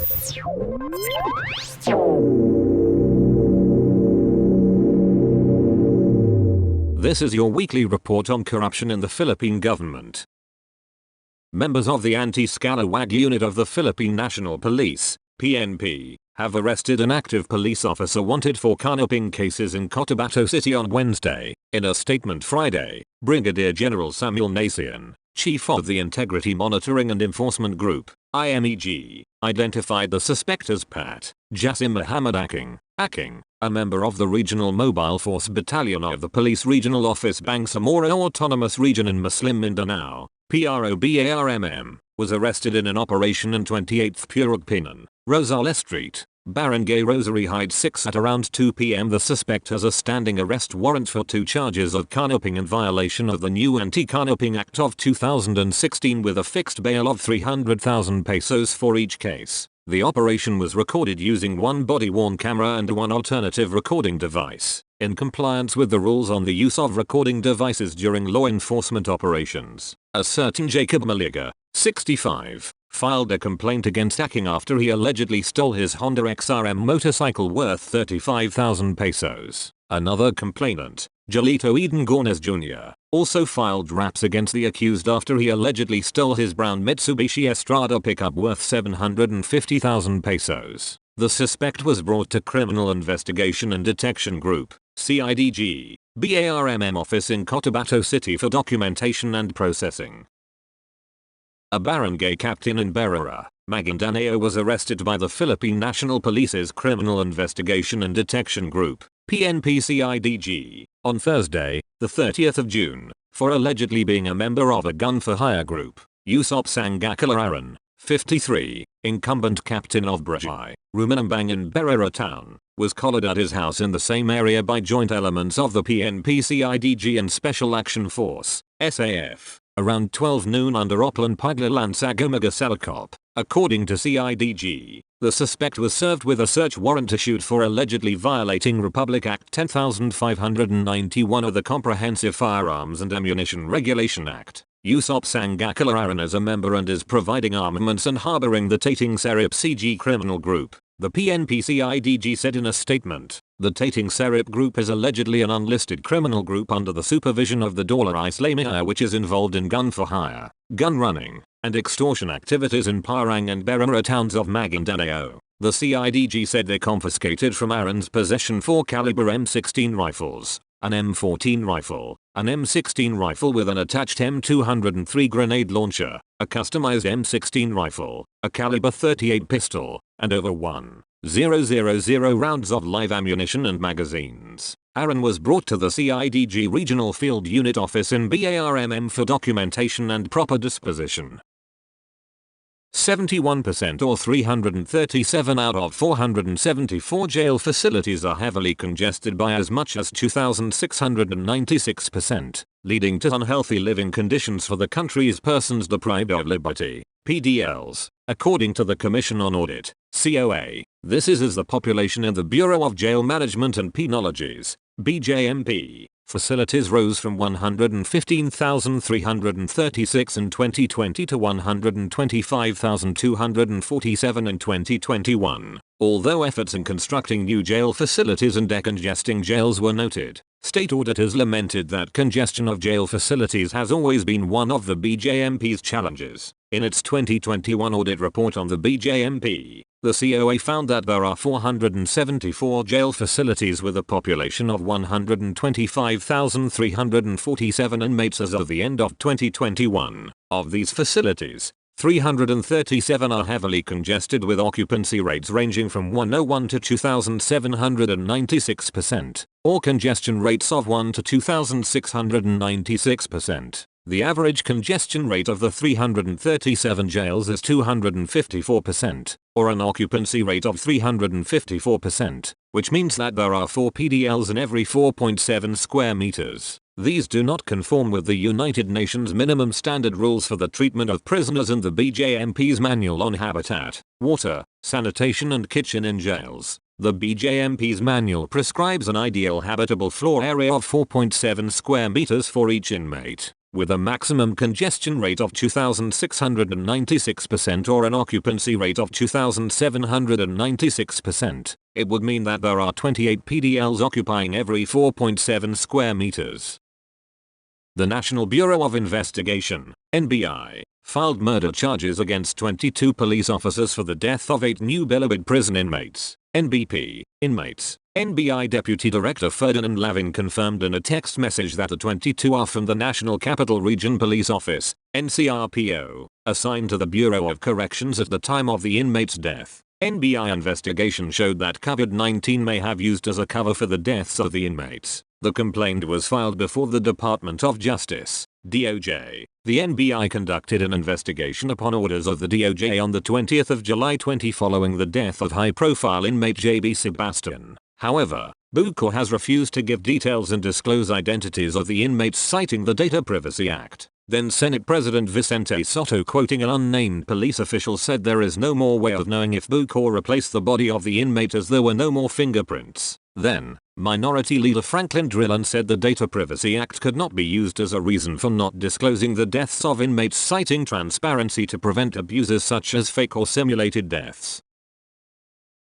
This is your weekly report on corruption in the Philippine government. Members of the anti-scalawag unit of the Philippine National Police, PNP, have arrested an active police officer wanted for carnapping cases in Cotabato City on Wednesday. In a statement Friday, Brigadier General Samuel Nacian, chief of the Integrity Monitoring and Enforcement Group, IMEG, identified the suspect as Pat Jasim Muhammad Aking, a member of the Regional Mobile Force Battalion of the Police Regional Office Bangsamoro Autonomous Region in Muslim Mindanao, PROBARMM, was arrested in an operation in 28th Purugpinan, Rosales Street, Barangay Rosary Heights 6 at around 2 p.m. The suspect has a standing arrest warrant for 2 charges of carnapping and violation of the new Anti-Carnapping Act of 2016 with a fixed bail of 300,000 pesos for each case. The operation was recorded using one body-worn camera and one alternative recording device, in compliance with the rules on the use of recording devices during law enforcement operations. A certain Jacob Maliga, 65, filed a complaint against Aking after he allegedly stole his Honda XRM motorcycle worth 35,000 pesos. Another complainant, Jolito Eden Gornes Jr., also filed raps against the accused after he allegedly stole his brown Mitsubishi Estrada pickup worth 750,000 pesos. The suspect was brought to Criminal Investigation and Detection Group, CIDG, BARMM office in Cotabato City for documentation and processing. A barangay captain in Berera, Maguindanao was arrested by the Philippine National Police's Criminal Investigation and Detection Group, PNP-CIDG, on Thursday, the 30th of June, for allegedly being a member of a gun-for-hire group. Yusop Sangakalaran, 53, incumbent captain of Barangay Rumanambang in Berera town, was collared at his house in the same area by joint elements of the PNP-CIDG and Special Action Force, SAF, around 12 noon under Oplan Paglalan Sagomaga Salakop. According to CIDG, the suspect was served with a search warrant issued for allegedly violating Republic Act 10,591 of the Comprehensive Firearms and Ammunition Regulation Act. Yusop Sangakalaran is a member and is providing armaments and harboring the Tating Serip CG criminal group, the PNP-CIDG said in a statement. The Tating Serip group is allegedly an unlisted criminal group under the supervision of the Dollar Islamia, which is involved in gun-for-hire, gun running, and extortion activities in Parang and Berera towns of Maguindanao. The CIDG said they confiscated from Aran's possession 4 caliber M16 rifles, an M14 rifle, an M16 rifle with an attached M203 grenade launcher, a customized M16 rifle, a caliber 38 pistol, and over 1,000 rounds of live ammunition and magazines. Aran was brought to the CIDG Regional Field Unit Office in BARMM for documentation and proper disposition. 71% or 337 out of 474 jail facilities are heavily congested by as much as 2,696%, leading to unhealthy living conditions for the country's persons deprived of liberty, PDLs, according to the Commission on Audit, COA. This is as the population in the Bureau of Jail Management and Penologies, BJMP, facilities rose from 115,336 in 2020 to 125,247 in 2021. Although efforts in constructing new jail facilities and decongesting jails were noted, state auditors lamented that congestion of jail facilities has always been one of the BJMP's challenges. In its 2021 audit report on the BJMP, the COA found that there are 474 jail facilities with a population of 125,347 inmates as of the end of 2021. Of these facilities, 337 are heavily congested with occupancy rates ranging from 101 to 2,796%, or congestion rates of 1 to 2,696%. The average congestion rate of the 337 jails is 254%, or an occupancy rate of 354%, which means that there are 4 PDLs in every 4.7 square meters. These do not conform with the United Nations minimum standard rules for the treatment of prisoners and the BJMP's Manual on Habitat, Water, Sanitation and Kitchen in Jails. The BJMP's manual prescribes an ideal habitable floor area of 4.7 square meters for each inmate. with a maximum congestion rate of 2,696% or an occupancy rate of 2,796%. It would mean that there are 28 PDLs occupying every 4.7 square meters. The National Bureau of Investigation, NBI, filed murder charges against 22 police officers for the death of 8 New Bilibid prison inmates, NBP, inmates. NBI Deputy Director Ferdinand Lavin confirmed in a text message that the 22 are from the National Capital Region Police Office, NCRPO, assigned to the Bureau of Corrections at the time of the inmate's death. NBI investigation showed that COVID-19 may have used as a cover for the deaths of the inmates. The complaint was filed before the Department of Justice, DOJ. The NBI conducted an investigation upon orders of the DOJ on the 20th of July 20 following the death of high-profile inmate J.B. Sebastian. However, Bucor has refused to give details and disclose identities of the inmates, citing the Data Privacy Act. Then Senate President Vicente Soto, quoting an unnamed police official, said there is no more way of knowing if Bucor replaced the body of the inmate as there were no more fingerprints. Then, Minority Leader Franklin Drilon said the Data Privacy Act could not be used as a reason for not disclosing the deaths of inmates, citing transparency to prevent abuses such as fake or simulated deaths.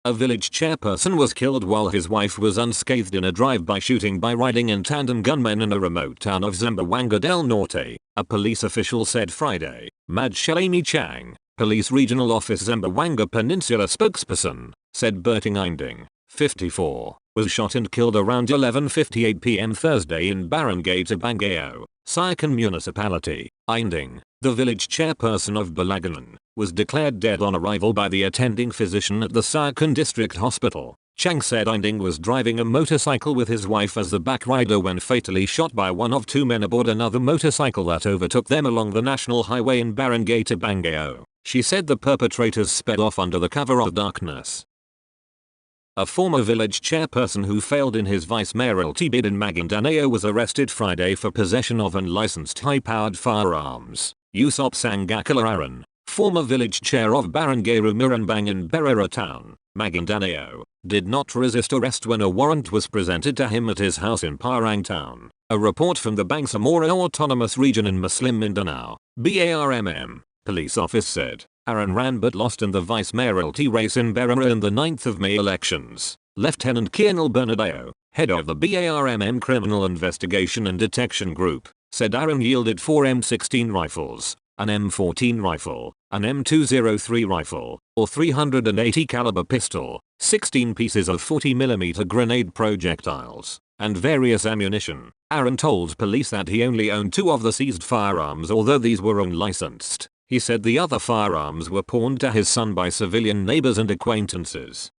A village chairperson was killed while his wife was unscathed in a drive-by shooting by riding in tandem gunmen in a remote town of Zamboanga del Norte, a police official said Friday. Madshellamy Chang, Police Regional Office Zamboanga Peninsula spokesperson, said Berting Inding, 54, was shot and killed around 11:58 p.m. Thursday in Barangay Tabangao, Siacan Municipality. Inding, the village chairperson of Balaganan, was declared dead on arrival by the attending physician at the Siacan District Hospital. Chang said Inding was driving a motorcycle with his wife as the back rider when fatally shot by one of 2 men aboard another motorcycle that overtook them along the national highway in Barangay Tabangao. She said the perpetrators sped off under the cover of darkness. A former village chairperson who failed in his vice-mayoralty bid in Maguindanao was arrested Friday for possession of unlicensed high-powered firearms. Yusop Sangakalaran, former village chair of Barangay Rumirambang in Berera Town, Maguindanao, did not resist arrest when a warrant was presented to him at his house in Parang Town. A report from the Bangsamoro Autonomous Region in Muslim Mindanao, BARMM, police office said, Aaron ran but lost in the vice-mayoralty race in Berera in the 9th of May elections. Lieutenant Colonel Bernardeo, head of the BARMM Criminal Investigation and Detection Group, said Aaron yielded 4 M16 rifles, an M14 rifle, an M203 rifle, or 380 caliber pistol, 16 pieces of 40mm grenade projectiles, and various ammunition. Aaron told police that he only owned 2 of the seized firearms, although these were unlicensed. He said the other firearms were pawned to his son by civilian neighbors and acquaintances.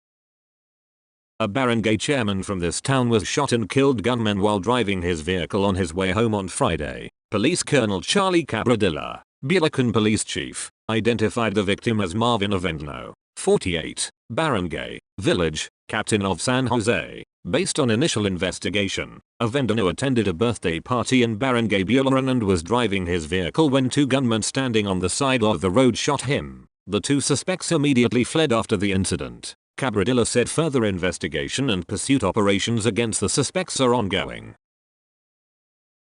A barangay chairman from this town was shot and killed gunmen while driving his vehicle on his way home on Friday. Police Colonel Charlie Cabradilla, Bulacan Police Chief, identified the victim as Marvin Avendano, 48, barangay, village, captain of San Jose. Based on initial investigation, Avendano attended a birthday party in Barangay Bulacan and was driving his vehicle when 2 gunmen standing on the side of the road shot him. The 2 suspects immediately fled after the incident. Cabradilla said further investigation and pursuit operations against the suspects are ongoing.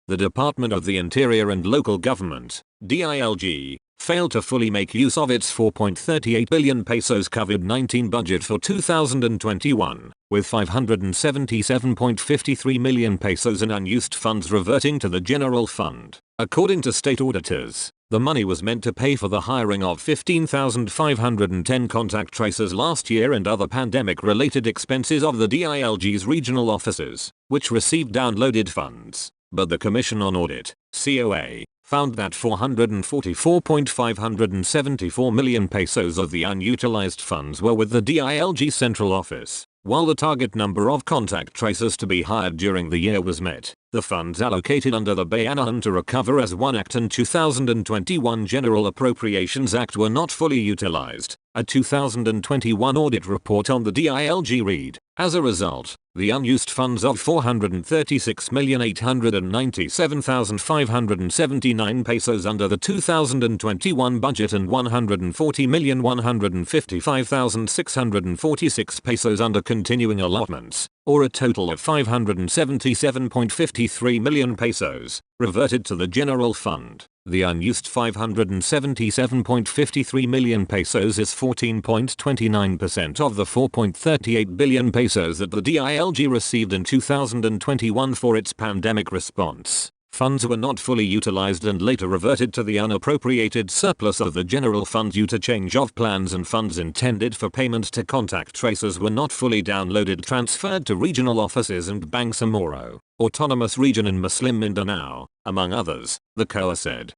The Department of the Interior and Local Government, DILG, failed to fully make use of its 4.38 billion pesos COVID-19 budget for 2021, with 577.53 million pesos in unused funds reverting to the general fund. According to state auditors, the money was meant to pay for the hiring of 15,510 contact tracers last year and other pandemic-related expenses of the DILG's regional offices, which received downloaded funds. But the Commission on Audit, COA, found that 444.574 million pesos of the unutilized funds were with the DILG central office. While the target number of contact tracers to be hired during the year was met, the funds allocated under the Bayanihan to Recover as One Act and 2021 General Appropriations Act were not fully utilized. A 2021 audit report on the DILG read, as a result, the unused funds of 436,897,579 pesos under the 2021 budget and 140,155,646 pesos under continuing allotments or a total of 577.53 million pesos, reverted to the general fund. The unused 577.53 million pesos is 14.29% of the 4.38 billion pesos that the DILG received in 2021 for its pandemic response. Funds were not fully utilized and later reverted to the unappropriated surplus of the general fund due to change of plans, and funds intended for payment to contact tracers were not fully transferred to regional offices and Bangsamoro, Autonomous Region in Muslim Mindanao, among others, the COA said.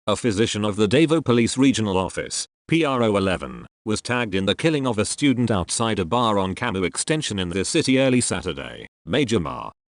A physician of the Davao Police Regional Office, PRO 11, was tagged in the killing of a student outside a bar on Camu Extension in the city early Saturday. Major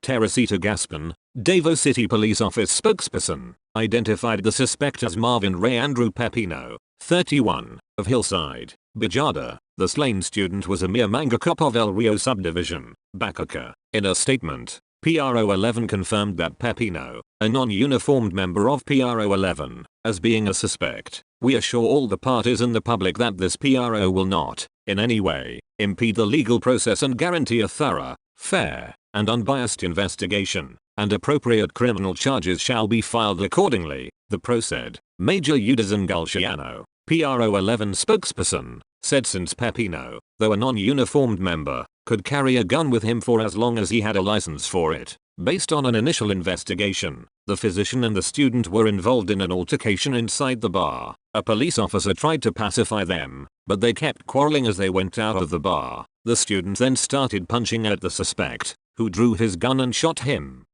Teresita Gaspan, Davao City Police Office spokesperson, identified the suspect as Marvin Ray Andrew Pepino, 31, of Hillside, Bajada. The slain student was a mere Mangakop of El Rio subdivision, Bacaca. In a statement, PRO 11 confirmed that Pepino, a non-uniformed member of PRO 11, as being a suspect. We assure all the parties and the public that this PRO will not, in any way, impede the legal process and guarantee a thorough, fair, and unbiased investigation, and appropriate criminal charges shall be filed accordingly, the PRO said. Major Udazan Galciano, PRO 11 spokesperson, said since Pepino, though a non-uniformed member, could carry a gun with him for as long as he had a license for it. Based on an initial investigation, the physician and the student were involved in an altercation inside the bar. A police officer tried to pacify them, but they kept quarreling as they went out of the bar. The student then started punching at the suspect, who drew his gun and shot him.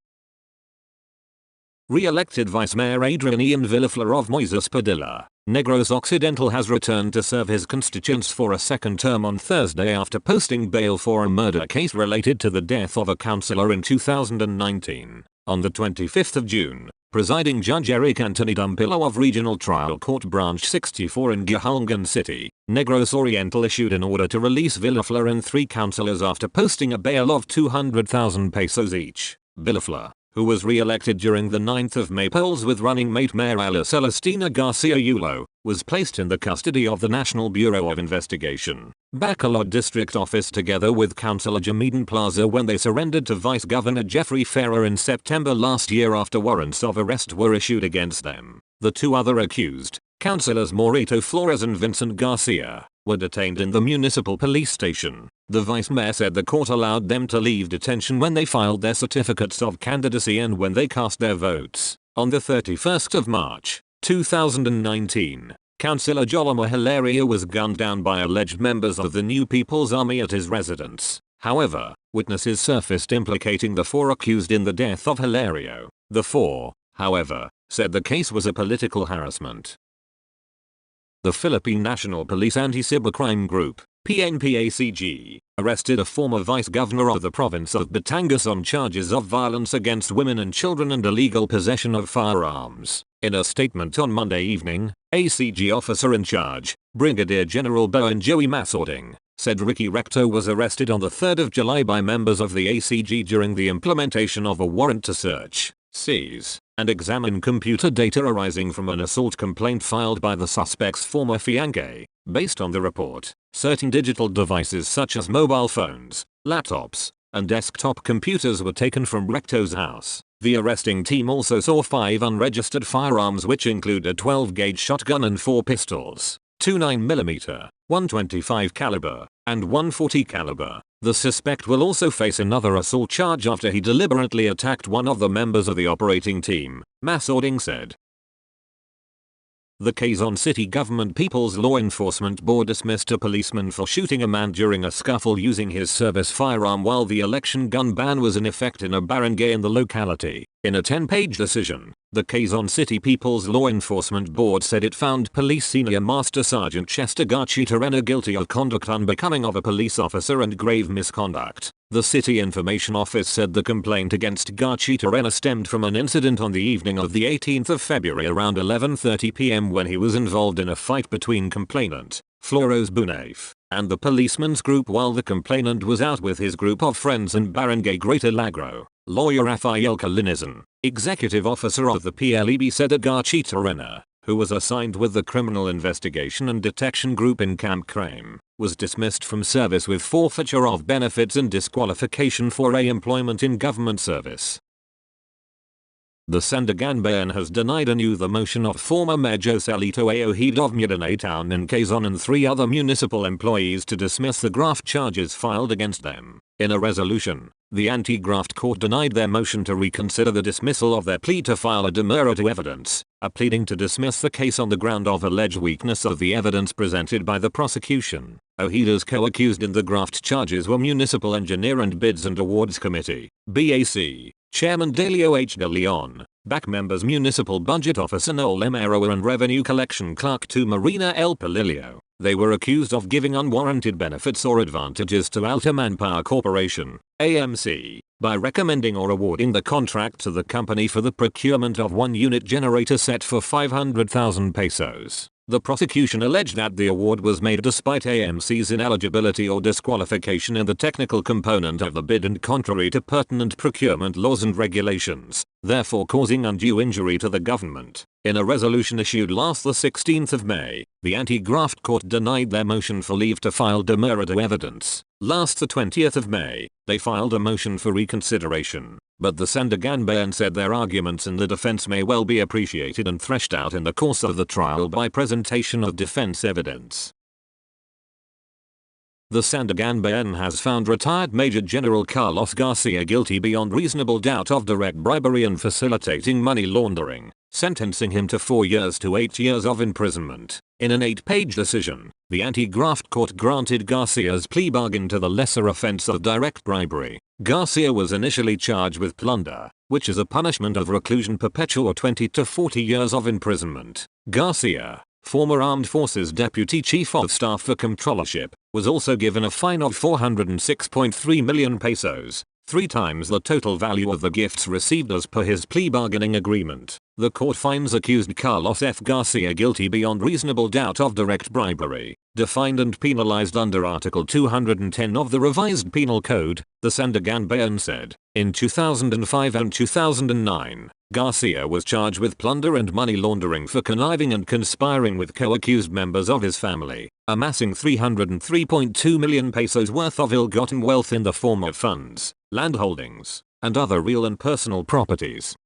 Re-elected Vice Mayor Adrian Ian Villaflor of Moises Padilla, Negros Occidental has returned to serve his constituents for a second term on Thursday after posting bail for a murder case related to the death of a councillor in 2019. On the 25th of June, presiding Judge Eric Anthony Dumpillo of Regional Trial Court Branch 64 in Gahalngan City, Negros Oriental issued an order to release Villaflor and 3 councillors after posting a bail of 200,000 pesos each. Villaflor, who was re-elected during the 9th of May polls with running mate Mayor Ala Celestina Garcia Yulo, was placed in the custody of the National Bureau of Investigation, Bacolod District Office together with Councillor Jamiden Plaza when they surrendered to Vice Governor Jeffrey Ferrer in September last year after warrants of arrest were issued against them. The 2 other accused, Councillors Morito Flores and Vincent Garcia, were detained in the municipal police station. The vice mayor said the court allowed them to leave detention when they filed their certificates of candidacy and when they cast their votes. On the 31st of March, 2019, Councillor Jolimo Hilario was gunned down by alleged members of the New People's Army at his residence. However, witnesses surfaced implicating the 4 accused in the death of Hilario. The 4, however, said the case was a political harassment. The Philippine National Police Anti-Cybercrime Group, PNP-ACG, arrested a former vice governor of the province of Batangas on charges of violence against women and children and illegal possession of firearms. In a statement on Monday evening, ACG officer in charge, Brigadier General Bowen Joey Masording, said Ricky Recto was arrested on the 3rd of July by members of the ACG during the implementation of a warrant to search, seize, and examine computer data arising from an assault complaint filed by the suspect's former fiancé. Based on the report, certain digital devices such as mobile phones, laptops, and desktop computers were taken from Recto's house. The arresting team also saw 5 unregistered firearms which include a 12-gauge shotgun and 4 pistols, 2 9mm, 125 caliber, and 140 caliber. The suspect will also face another assault charge after he deliberately attacked one of the members of the operating team, Masording said. The Quezon City Government People's Law Enforcement Board dismissed a policeman for shooting a man during a scuffle using his service firearm while the election gun ban was in effect in a barangay in the locality. In a 10-page decision, the Quezon City People's Law Enforcement Board said it found Police Senior Master Sergeant Chester Garchitorena guilty of conduct unbecoming of a police officer and grave misconduct. The City Information Office said the complaint against Garchitorena stemmed from an incident on the evening of the 18th of February around 11:30 p.m. when he was involved in a fight between complainant, Floros Bunaf, and the policeman's group while the complainant was out with his group of friends in Barangay Greater Lagro. Lawyer Rafael Calinizan, executive officer of the PLEB, said that Garchitorena, who was assigned with the Criminal Investigation and Detection Group in Camp Crame, was dismissed from service with forfeiture of benefits and disqualification for employment in government service. The Sandigan Bayan has denied anew the motion of former Mayor Joselito Aohid of Mindanao Town in Quezon and 3 other municipal employees to dismiss the graft charges filed against them. In a resolution, the anti-graft court denied their motion to reconsider the dismissal of their plea to file a demurrer to evidence, a pleading to dismiss the case on the ground of alleged weakness of the evidence presented by the prosecution. Aohida's co-accused in the graft charges were Municipal Engineer and Bids and Awards Committee, BAC, Chairman Delio H. de Leon, back members Municipal Budget Officer Noel M. Arawa and Revenue Collection Clerk 2 Marina L. Palilio. They were accused of giving unwarranted benefits or advantages to Alta Manpower Corporation, AMC, by recommending or awarding the contract to the company for the procurement of 1 unit generator set for 500,000 pesos. The prosecution alleged that the award was made despite AMC's ineligibility or disqualification in the technical component of the bid and contrary to pertinent procurement laws and regulations, therefore causing undue injury to the government. In a resolution issued last the 16th of May, the anti-graft court denied their motion for leave to file demurrer to evidence. Last the 20th of May, they filed a motion for reconsideration, but the Sandigan Bayan said their arguments in the defense may well be appreciated and threshed out in the course of the trial by presentation of defense evidence. The Sandigan Bayan has found retired Major General Carlos Garcia guilty beyond reasonable doubt of direct bribery and facilitating money laundering, sentencing him to 4 years to 8 years of imprisonment. In an 8-page decision, the anti-graft court granted Garcia's plea bargain to the lesser offense of direct bribery. Garcia was initially charged with plunder, which is a punishment of reclusion perpetual or 20 to 40 years of imprisonment. Garcia, former Armed Forces Deputy Chief of Staff for Comptrollership, was also given a fine of 406.3 million pesos, 3 times the total value of the gifts received as per his plea bargaining agreement. The court finds accused Carlos F. Garcia guilty beyond reasonable doubt of direct bribery, defined and penalized under Article 210 of the Revised Penal Code, the Sandigan Bayan said. In 2005 and 2009, Garcia was charged with plunder and money laundering for conniving and conspiring with co-accused members of his family, amassing 303.2 million pesos worth of ill-gotten wealth in the form of funds, land holdings, and other real and personal properties.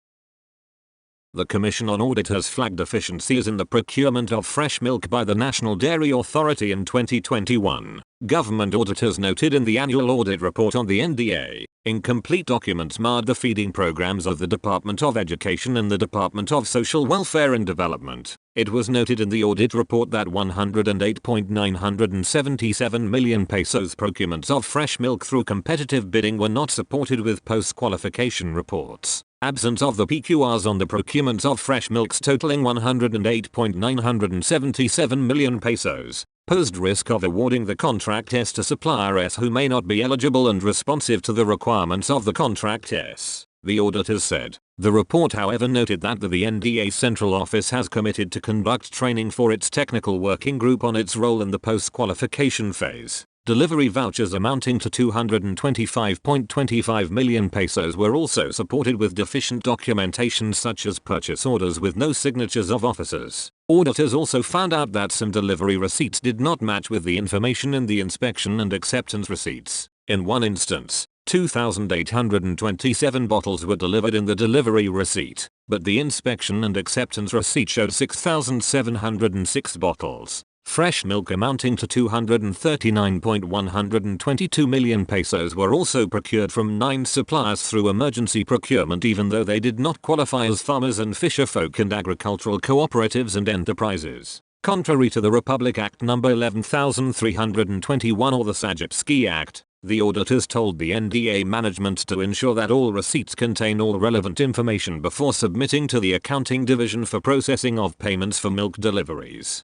The Commission on Audit has flagged deficiencies in the procurement of fresh milk by the National Dairy Authority in 2021. Government auditors noted in the annual audit report on the NDA, incomplete documents marred the feeding programs of the Department of Education and the Department of Social Welfare and Development. It was noted in the audit report that 108.977 million pesos procurements of fresh milk through competitive bidding were not supported with post-qualification reports. Absence of the PQRs on the procurement of fresh milks totaling 108.977 million pesos posed risk of awarding the contract S to suppliers who may not be eligible and responsive to the requirements of the contract S, the auditors said. The report however noted that the NDA Central Office has committed to conduct training for its technical working group on its role in the post-qualification phase. Delivery vouchers amounting to 225.25 million pesos were also supported with deficient documentation such as purchase orders with no signatures of officers. Auditors also found out that some delivery receipts did not match with the information in the inspection and acceptance receipts. In one instance, 2,827 bottles were delivered in the delivery receipt, but the inspection and acceptance receipt showed 6,706 bottles. Fresh milk amounting to 239.122 million pesos were also procured from 9 suppliers through emergency procurement even though they did not qualify as farmers and fisherfolk and agricultural cooperatives and enterprises. Contrary to the Republic Act No. 11,321 or the Sajipski Act, the auditors told the NDA management to ensure that all receipts contain all relevant information before submitting to the accounting division for processing of payments for milk deliveries.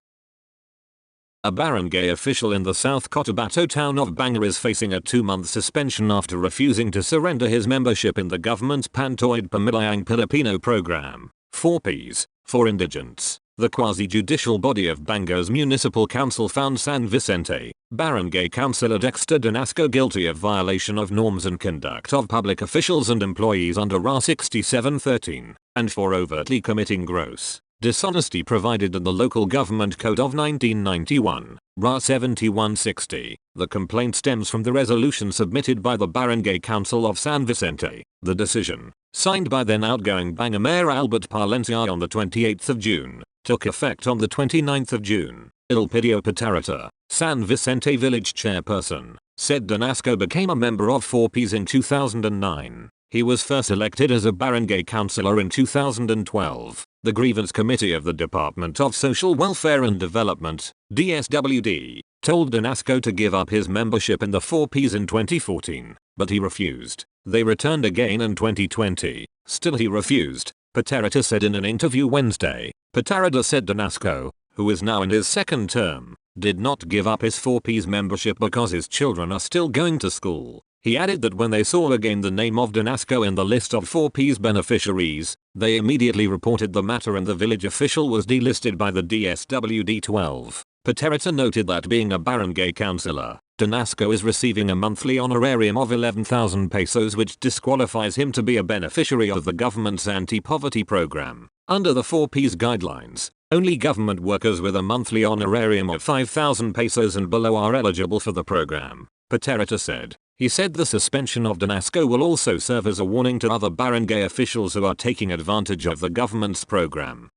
A barangay official in the South Cotabato town of Banga is facing a 2-month suspension after refusing to surrender his membership in the government's Pantoid Pamilayang Pilipino program, 4Ps, for indigents. The quasi-judicial body of Banga's municipal council found San Vicente, barangay councilor Dexter Danasco guilty of violation of norms and conduct of public officials and employees under RA 6713, and for overtly committing gross, Dishonesty provided in the Local Government Code of 1991, RA 7160. The complaint stems from the resolution submitted by the Barangay Council of San Vicente. The decision, signed by then outgoing Banga Mayor Albert Palencia on the 28th of June, took effect on the 29th of June. Elpidio Patarata, San Vicente Village Chairperson, said Danasco became a member of 4Ps in 2009. He was first elected as a barangay councillor in 2012. The Grievance Committee of the Department of Social Welfare and Development, DSWD, told Danasco to give up his membership in the 4Ps in 2014, but he refused. They returned again in 2020. Still he refused, Patarata said in an interview Wednesday. Patarata said Danasco, who is now in his second term, did not give up his 4Ps membership because his children are still going to school. He added that when they saw again the name of Danasco in the list of 4Ps beneficiaries, they immediately reported the matter and the village official was delisted by the DSWD 12. Patarata noted that being a barangay councillor, Danasco is receiving a monthly honorarium of 11,000 pesos which disqualifies him to be a beneficiary of the government's anti-poverty program. Under the 4Ps guidelines, only government workers with a monthly honorarium of 5,000 pesos and below are eligible for the program, Patarata said. He said the suspension of Danasco will also serve as a warning to other barangay officials who are taking advantage of the government's program.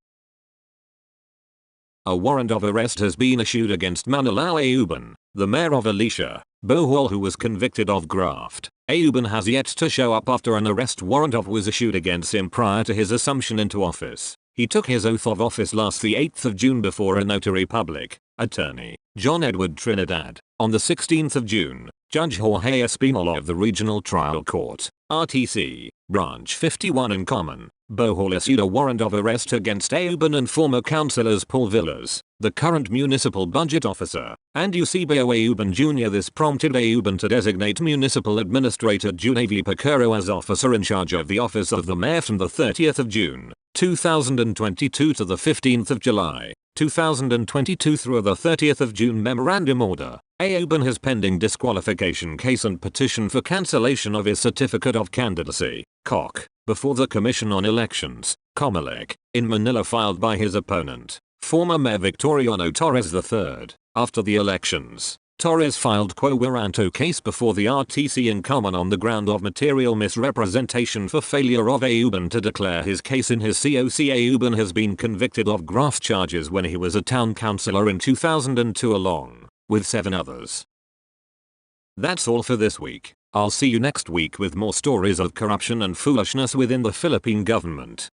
A warrant of arrest has been issued against Manilao Ayuban, the mayor of Alicia, Bohol, who was convicted of graft. Ayuban has yet to show up after an arrest warrant was issued against him prior to his assumption into office. He took his oath of office last the 8th of June before a notary public, attorney, John Edward Trinidad. On the 16th of June, Judge Jorge Espinola of the Regional Trial Court, RTC, Branch 51 in Common, Bohol issued a warrant of arrest against Ayuban and former councillors Paul Villas, the current municipal budget officer, and Eusebio Ayuban Jr. This prompted Ayuban to designate Municipal Administrator Junavi Pacero as officer in charge of the office of the mayor from the 30th of June, 2022 to the 15th of July, 2022 through the 30th of June memorandum order. Ayuban has pending disqualification case and petition for cancellation of his certificate of candidacy, COC, before the Commission on Elections, COMELEC, in Manila filed by his opponent, former Mayor Victoriano Torres III. After the elections, Torres filed quo warranto case before the RTC in Common on the ground of material misrepresentation for failure of Ayuban to declare his case in his COC. Ayuban has been convicted of graft charges when he was a town councillor in 2002 along with 7 others. That's all for this week. I'll see you next week with more stories of corruption and foolishness within the Philippine government.